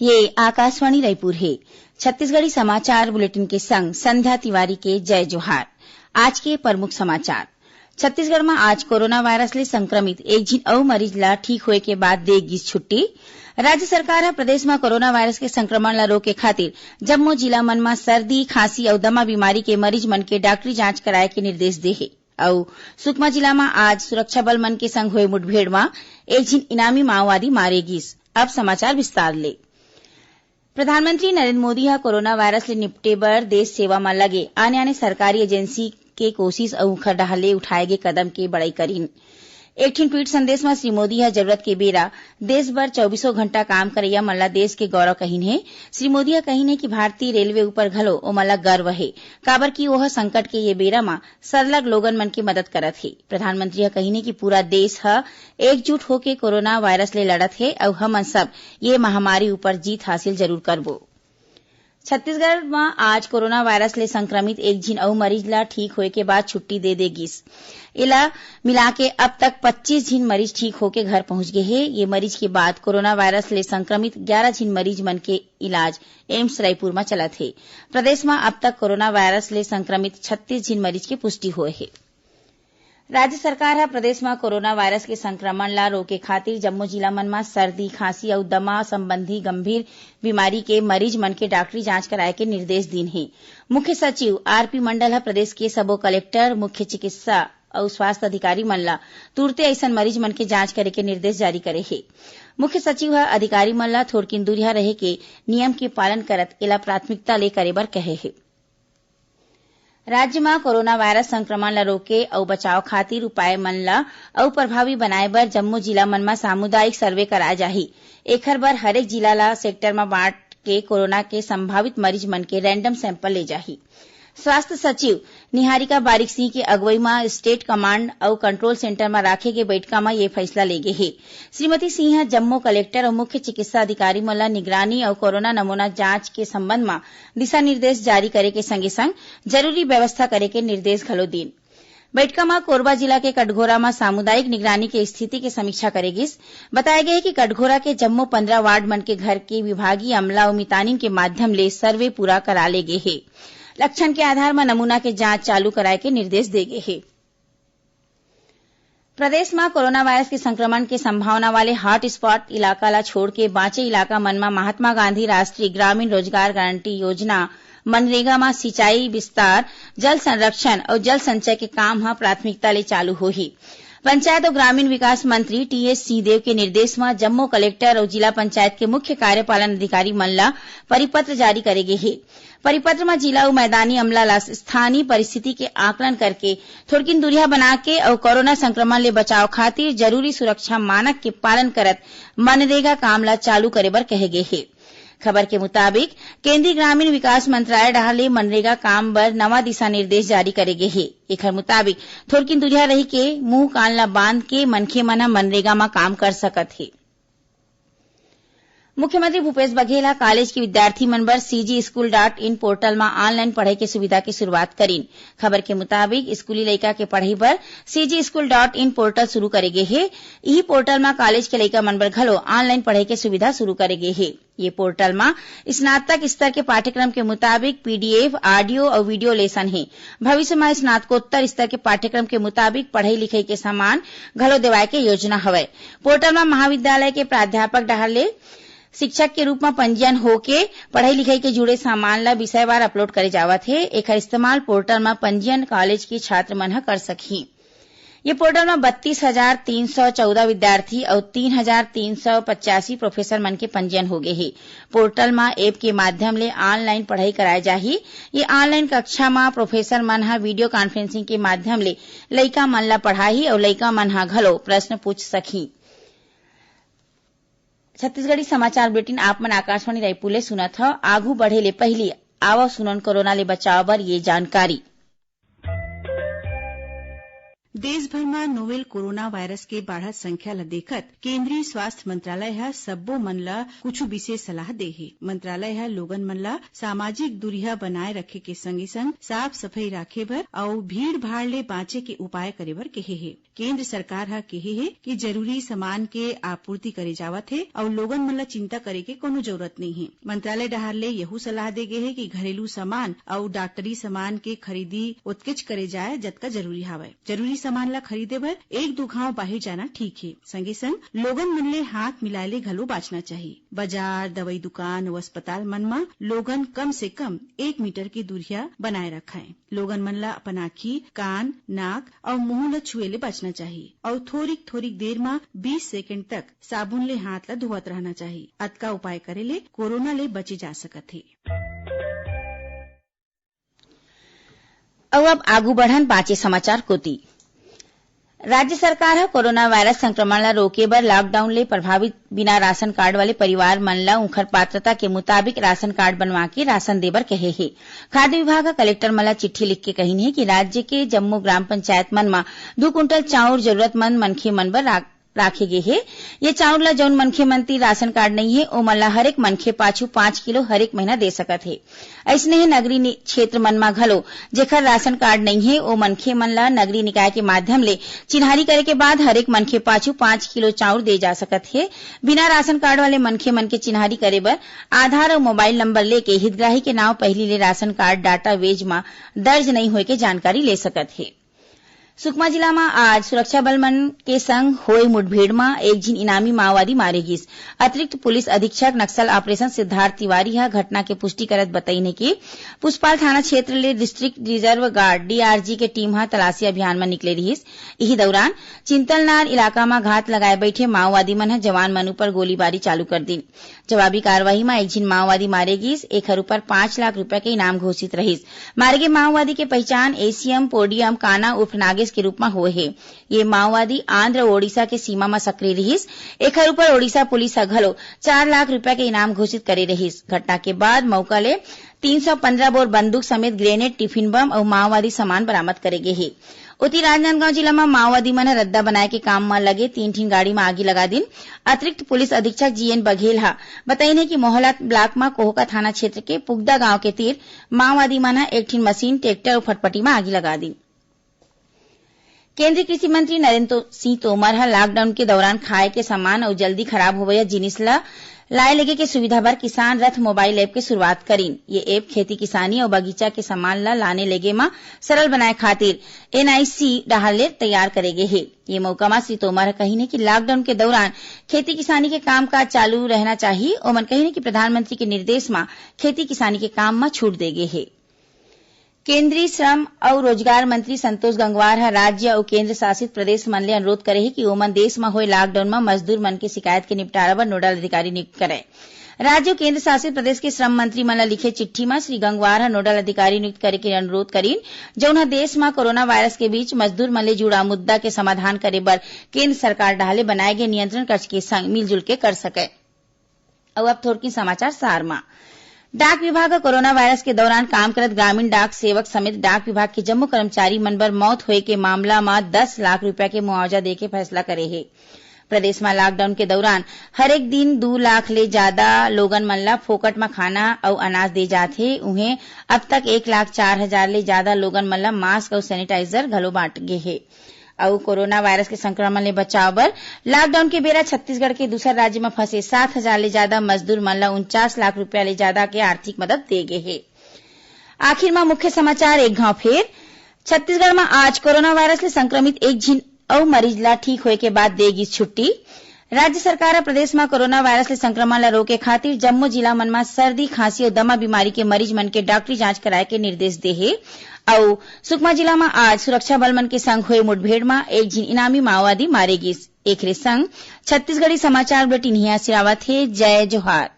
ये आकाशवाणी रायपुर है। छत्तीसगढ़ी समाचार बुलेटिन के संग संध्या तिवारी के जय जोहार। आज के प्रमुख समाचार। छत्तीसगढ़ में आज कोरोना वायरस ले संक्रमित एक झिन अउ मरीज ला ठीक होए के बाद दे गिस छुट्टी। राज्य सरकार ह प्रदेश में कोरोना वायरस के संक्रमण ला रोके खातिर जम्मो जिला मन में सर्दी, खांसी अउ दमा बीमारी के मरीज मन के डॉक्टरी जांच कराए के निर्देश दे हे। अउ सुकमा जिला में आज सुरक्षा बल मन के संग हुए मुठभेड़ में एक झिन इनामी माओवादी मारे गिस। अब समाचार विस्तार ले। प्रधानमंत्री नरेंद्र मोदी ह कोरोना वायरस ले निपटे बर देश सेवा में लगे आने आने सरकारी एजेंसी के कोशिश अउ ओखर डाहर ले उठाए गे कदम के बड़ाई करिन। एक ठिन ट्वीट संदेश में श्री मोदी ह जरूरत के बेरा देश भर 24 घंटा काम करैया मन ला देश के गौरव कहिन हे। श्री मोदी ह कहिन हे कि भारतीय रेलवे ऊपर घलो ओमन ला गर्व हे, काबर कि ओह संकट के ये बेरा म सरलग लोगन मन के मदद करत हे। प्रधानमंत्री ह कहिन हे कि पूरा देश ह एकजुट होके कोरोना वायरस ले लड़त हे अउ हमन सब ये महामारी ऊपर जीत हासिल जरूर करबो। छत्तीसगढ़ में आज कोरोना वायरस ले संक्रमित एक झिन अउ मरीज ला ठीक होए के बाद छुट्टी दे गिस। इला मिलाके अब तक 25 झिन मरीज ठीक होके घर पहुंच गए हे। ये मरीज के बाद कोरोना वायरस ले संक्रमित 11 झिन मरीज मन के इलाज एम्स रायपुर में चलत हे। प्रदेश में अब तक कोरोना वायरस ले संक्रमित 36 झिन मरीज के पुष्टि होए हे। राज्य सरकार ह प्रदेश में कोरोना वायरस के संक्रमण ला रोके खातिर जम्मो जिला मन में सर्दी, खांसी अउ दमा संबंधी गंभीर बीमारी के मरीज मन के डॉक्टरी जांच कराए के निर्देश दिन हे। मुख्य सचिव आरपी मंडल ह प्रदेश के सबो कलेक्टर, मुख्य चिकित्सा अउ स्वास्थ्य अधिकारी मन ला तुरते अइसन मरीज मन के जांच करे के निर्देश जारी करे हे। मुख्य सचिव ह अधिकारी मन ला थोरकिन दूरिहा रहे के नियम के पालन करत एला प्राथमिकता ले करे बर कहे हे। राज्य में कोरोना वायरस संक्रमण ला रोके अउ बचाव खातिर उपाय मन ला अउ प्रभावी बनाए बर जम्मो जिला मन में सामुदायिक सर्वे कराए जाही। एखर बर हरेक जिला ला सेक्टर में बांट के कोरोना के संभावित मरीज मन के रैंडम सैंपल ले जाही। स्वास्थ्य सचिव निहारिका बारिक सिंह के अगुवई में स्टेट कमांड अउ कंट्रोल सेंटर में राखे गे बैठका में ये फैसला ले गे हे। श्रीमती सिंह ह जम्मो कलेक्टर और मुख्य चिकित्सा अधिकारी मन ला निगरानी और कोरोना नमूना जांच के संबंध में दिशा निर्देश जारी करे के संगे संग जरूरी व्यवस्था करे के निर्देश घलो दीन। बैठका में कोरबा जिला के कटघोरा में सामुदायिक निगरानी के स्थिति के समीक्षा करे गिस। बताया गया कि कटघोरा के जम्मो 15 वार्ड मन के घर के विभागीय अमला और मितानिन के माध्यम ले सर्वे पूरा करा ले गे हे। लक्षण के आधार में नमूना के जांच चालू कराए के निर्देश दे गए हैं। प्रदेश में कोरोना वायरस के संक्रमण के संभावना वाले हॉट स्पॉट इलाका ला छोड़ के बांचे इलाका मन में महात्मा गांधी राष्ट्रीय ग्रामीण रोजगार गारंटी योजना मनरेगा में सिंचाई विस्तार, जल संरक्षण और जल संचय के काम ह प्राथमिकता ले चालू होही। पंचायत और ग्रामीण विकास मंत्री टीएस सिंहदेव के निर्देश में जम्मो कलेक्टर और जिला पंचायत के मुख्य कार्यपालन अधिकारी मन ला परिपत्र जारी करे गे हे। परिपत्र में जिला और मैदानी अमला ला स्थानीय परिस्थिति के आकलन करके थोड़किन दूरिया बना के और कोरोना संक्रमण ले बचाव खातिर जरूरी सुरक्षा मानक के पालन करत मनरेगा काम ला चालू करे बर कहे गे हे। खबर के मुताबिक केंद्रीय ग्रामीण विकास मंत्रालय डाहर ले मनरेगा काम बर नवा दिशा निर्देश जारी करे गे हे। एखर मुताबिक थोड़किन दूरिया रही के मुंह कान ला बांध के मनखे मन ह मनरेगा में काम कर सकत हे। मुख्यमंत्री भूपेश बघेल ह कॉलेज के विद्यार्थी मन बर CGSchool.in पोर्टल में ऑनलाइन पढ़ाई के सुविधा की शुरुआत करीन। खबर के मुताबिक स्कूली लइका के पढ़ाई बर CGSchool.in पोर्टल शुरू करे गे हे। यही पोर्टल में कॉलेज के लइका मन बर घलो ऑनलाइन पढ़ाई के सुविधा शुरू करे गे हे। ये पोर्टल में स्नातक स्तर के पाठ्यक्रम के मुताबिक PDF, ऑडियो और वीडियो लेसन है। भविष्य में स्नातकोत्तर स्तर के पाठ्यक्रम के मुताबिक पढ़ाई लिखाई के सामान घलो देवाए के योजना हवय। पोर्टल में महाविद्यालय के प्राध्यापक डाहर ले शिक्षक के रूप में पंजीयन होके पढ़ाई लिखाई के जुड़े सामान ला विषयवार अपलोड करे जावत है। एकर इस्तेमाल पोर्टल में पंजीयन कॉलेज के छात्र मन ह कर सकही। ये पोर्टल में 32,314 विद्यार्थी और 3,385 प्रोफेसर मन के पंजीयन हो गए हे। पोर्टल में ऐप के माध्यम ले ऑनलाइन पढ़ाई कराए जाही। ये ऑनलाइन कक्षा में प्रोफेसर मन ह वीडियो कॉन्फ्रेंसिंग के माध्यम ले लइका मन ला पढ़ाही और लइका मन ह घलो प्रश्न पूछ सकही। छत्तीसगढ़ी समाचार बुलेटिन आप मन आकाशवाणी रायपुर ले सुनत ह। आघू बढ़े ले पहिली आवा सुनन कोरोना ले बचाव बर ये जानकारी। देशभर में नोवेल कोरोना वायरस के बढ़त संख्या ल देखत केंद्रीय स्वास्थ्य मंत्रालय ह सब्बो मन ल कुछ विशेष सलाह दे हे। मंत्रालय ह लोगन मन ल सामाजिक दूरिया बनाए रखे के संगे संग साफ सफाई राखे बर और भीड़ भाड़ ले बाँचे के उपाय करे बर कहे हे। केंद्र सरकार ह कहे हे कि जरूरी सामान के आपूर्ति करे जावत है और लोगन मन ल चिंता करे के कोनो जरूरत नहीं है। मंत्रालय डहार ले यहू सलाह दे गे है कि घरेलू सामान और डॉक्टरी सामान के खरीदी उत्केच करे जाए जतका जरूरी हावय। जरूरी सामान ला खरीदे बर एक दो घाव बाहर जाना ठीक है। संगे संग लोगन मन ले हाथ मिलाए ले घलो बाँचना चाहिए। बाजार, दवाई दुकान और अस्पताल मन में लोगन कम से कम 1 मीटर की दूरिया बनाए रखाएं। लोगन मन ला अपन आँखी, कान, नाक और मुंह ला छुए ले बचना चाहिए और थोड़ी देर में 20 सेकंड तक साबुन ले हाथ ला धोवत रहना चाहिए। अतका उपाय करे ले कोरोना ले बचे जा सकत है। अब आगू बढ़न बाँचे समाचार कोती। राज्य सरकार ह कोरोना वायरस संक्रमण ला रोके बर लॉकडाउन ले प्रभावित बिना राशन कार्ड वाले परिवार मन ला उखर पात्रता के मुताबिक राशन कार्ड बनवा के राशन देबर कहे हे। खाद्य विभाग का कलेक्टर मन ला चिट्ठी लिख के कहिन हे कि राज्य के जम्मो ग्राम पंचायत मन में 2 कुंटल चाउर जरूरतमंद मनखे मन बर राखे गे हे। ये चाउर ला जौन मनखे मनती राशन कार्ड नहीं है ओ मन ला हरेक मनखे पाछू 5 किलो हरेक महीना दे सकत हे। ऐसने ही नगरीय क्षेत्र मन में घलो जेखर राशन कार्ड नहीं है ओ मनखे मन ला नगरीय निकाय के माध्यम ले चिन्हारी करे के बाद हरेक मनखे पाछू 5 किलो चाउर दे जा सकत हे। बिना राशन कार्ड वाले मनखे मन के चिन्हारी करे बर आधार और मोबाइल नंबर लेके हितग्राही के नाव पहली ले राशन कार्ड डाटा वेज में दर्ज नहीं होए के जानकारी ले सकत हे। सुकमा जिला में आज सुरक्षा बल मन के संग होए मुठभेड़ में एक झिन इनामी माओवादी मारे गिस। अतिरिक्त पुलिस अधीक्षक नक्सल ऑपरेशन सिद्धार्थ तिवारी यह घटना के पुष्टि करत बताइने कि पुष्पाल थाना क्षेत्र ले डिस्ट्रिक्ट रिजर्व गार्ड डीआरजी के टीम ह तलाशी अभियान में निकले रहिस। इही दौरान चिंतलनार इलाका में घात लगाए बैठे माओवादी मन जवान मन ऊपर गोलीबारी चालू कर दी। जवाबी कार्रवाई में एक झिन माओवादी मारे गिस। एक ऊपर 5 लाख रुपए के इनाम घोषित रहिस। मारे गए माओवादी के पहचान एसीएम पोडियम काना उर्फ नागेश के रूप में हुए है। ये माओवादी आंध्र ओडिशा के सीमा में सक्रिय रहिस। एक ऊपर ओडिशा पुलिस घलो 4 लाख रुपए के इनाम घोषित करे रहिस। घटना के बाद मौका ले 315 बोर बंदूक समेत ग्रेनेड, टिफिन बम और माओवादी सामान बरामद करे गे हे। उती राजनांदगांव जिला में माओवादी मन रद्दा बनाए के काम में लगे 3 ठिन गाड़ी में आगी लगा दिन। अतिरिक्त पुलिस अधीक्षक जीएन बघेल हा बताइने कि मोहला ब्लॉक में कोहका थाना क्षेत्र के पुगदा गांव के तीर माओवादी मन एक ठिन मशीन, ट्रैक्टर और फटपटी में आगी लगा दी। केंद्रीय कृषि मंत्री नरेंद्र सिंह तोमर ह लॉकडाउन के दौरान खाए के सामान और जल्दी खराब होवया जिनिस ला लाए लगे के सुविधा बर किसान रथ मोबाइल ऐप के शुरुआत करीन। ये ऐप खेती किसानी और बगीचा के सामान ला लाने लेगे में सरल बनाए खातिर एनआईसी डहार ले तैयार करेगे हे। ये मौका में श्री तोमर कहिने कि लॉकडाउन के दौरान खेती किसानी के काम काज चालू रहना चाहिए। ओमन कहिने कि प्रधानमंत्री के निर्देश में खेती किसानी के काम में छूट देगे हे। केंद्रीय श्रम और रोजगार मंत्री संतोष गंगवार ह राज्य और केंद्र शासित प्रदेश मन ले अनुरोध करे कि ओमन देश में होए लॉकडाउन में मजदूर मन के शिकायत के निपटारा बर नोडल अधिकारी नियुक्त करे। राज्य और केंद्र शासित प्रदेश के श्रम मंत्री मन ला लिखे चिट्ठी में श्री गंगवार ह नोडल अधिकारी नियुक्त करे के अनुरोध करीन जौन देश में कोरोना वायरस के बीच मजदूर मन ले जुड़ा मुद्दा के समाधान करे बर केंद्र सरकार डाले बनाए गए नियंत्रण कक्ष के संग मिलजुल के कर सके। अब थोड़की समाचार सार में डाक विभाग कोरोना वायरस के दौरान काम करत ग्रामीण डाक सेवक समेत डाक विभाग के जम्मो कर्मचारी मन बर मौत होए के मामला में 10 लाख रुपया के मुआवजा दे के फैसला करे हे। प्रदेश में लॉकडाउन के दौरान हरेक दिन 2 लाख ले ज्यादा लोगन मन ला फोकट में खाना और अनाज दे जाथे। उन्हें अब तक 1,04,000 ले ज्यादा लोगन मन ला मास्क और सैनिटाइजर घलो बांट गे हे। और कोरोना वायरस के संक्रमण ले बचाव बर लॉकडाउन के बेरा छत्तीसगढ़ के दूसर राज्य में फंसे 7,000 ले ज्यादा मजदूर मन ला 49 लाख रुपया ले ज्यादा के आर्थिक मदद दे गे हे। आखिर में मुख्य समाचार एक घाव फेर। छत्तीसगढ़ में आज कोरोना वायरस ले संक्रमित एक झिन और मरीज ला ठीक होए के बाद देगी छुट्टी। राज्य सरकार प्रदेश में कोरोना वायरस ले संक्रमण ला रोके खातिर जम्मो जिला मन में सर्दी, खांसी और दमा बीमारी के मरीज मन के डॉक्टरी जांच कराए के निर्देश दे हे। और सुकमा जिला में आज सुरक्षा बल मन के संग हुए मुठभेड़ में एक झिन इनामी माओवादी मारे गिस। एकरे संग छत्तीसगढ़ी समाचार बुलेटिन हिया सिरावत हे। जय जोहार।